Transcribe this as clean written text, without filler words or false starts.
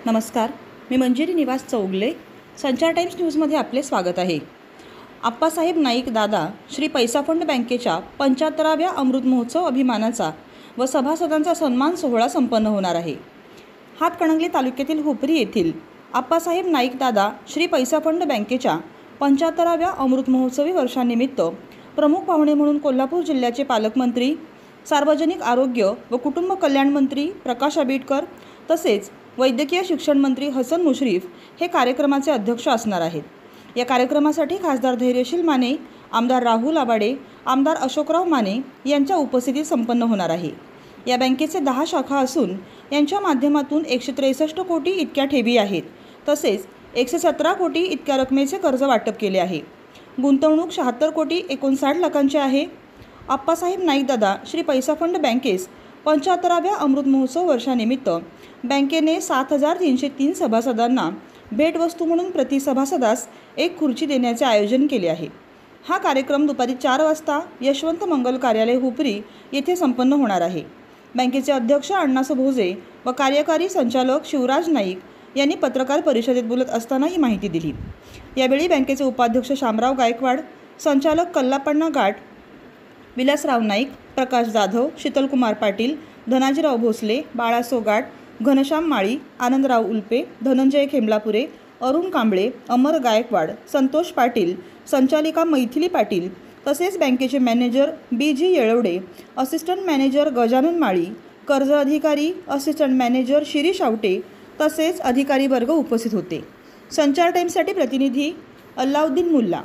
नमस्कार, मी मंजिरी निवास चौगले. संचार टाइम्स न्यूजमध्ये आपले स्वागत आहे. आप्पासाहेब नाईक दादा श्री पैसा फंड बँकेच्या 75व्या अमृत महोत्सव अभिमानाचा व सभासदांचा सन्मान सोहळा संपन्न होणार आहे. हातकणंगले तालुक्यातील हुपरी येथील आप्पासाहेब नाईक दादा श्री पैसा फंड बँकेच्या 75व्या अमृत महोत्सवी वर्षानिमित्त प्रमुख पाहुणे म्हणून कोल्हापूर जिल्ह्याचे पालकमंत्री, सार्वजनिक आरोग्य व कुटुंब कल्याण मंत्री प्रकाश आंबेडकर तसेच वैद्यकीय शिक्षण मंत्री हसन मुश्रीफ हे कार्यक्रमाचे अध्यक्ष असणार आहेत. या कार्यक्रमासाठी खासदार धैर्यशील माने, आमदार राहुल आबाडे, आमदार अशोकराव माने यांच्या उपस्थितीत संपन्न होणार आहे. या बँकेचे 10 शाखा असून यांच्या माध्यमातून 163 कोटी इतक्या ठेवी आहेत. तसेच 117 कोटी इतक्या रकमेचे कर्ज वाटप केले आहे. गुंतवणूक 76 कोटी 59 लाखांची आहे. आप्पासाहेब नाईक दादा श्री पैसा फंड बँकेस 75व्या अमृत महोत्सव वर्षानिमित्त बँकेने 7303 सभासदांना भेटवस्तू म्हणून प्रति सभासदास एक खुर्ची देण्याचे आयोजन केले आहे. हा कार्यक्रम दुपारी 4 वाजता यशवंत मंगल कार्यालय हुपरी येथे संपन्न होणार आहे. बँकेचे अध्यक्ष अण्णासो भोजे व कार्यकारी संचालक शिवराज नाईक यांनी पत्रकार परिषदेत बोलत असताना ही माहिती दिली. यावेळी बँकेचे उपाध्यक्ष शामराव गायकवाड, संचालक कल्लापण्णा गाठ, विलासराव नाईक, प्रकाश जाधव, शीतलकुमार पाटील, धनाजीराव भोसले, बाळासो गाठ, घनश्याम माळी, आनंदराव उल्पे, धनंजय खेमलापुरे, अरुण कांबळे, अमर गायकवाड, संतोष पाटील, संचालिका मैथिली पाटील तसेच बँकेचे manager BG Yelwade, assistant manager Gajanan Mali, कर्ज अधिकारी असिस्टंट मॅनेजर शिरीष आवटे तसेच अधिकारी वर्ग उपस्थित होते. संचार टाइम्ससाठी प्रतिनिधी अल्लाउद्दीन मुल्ला.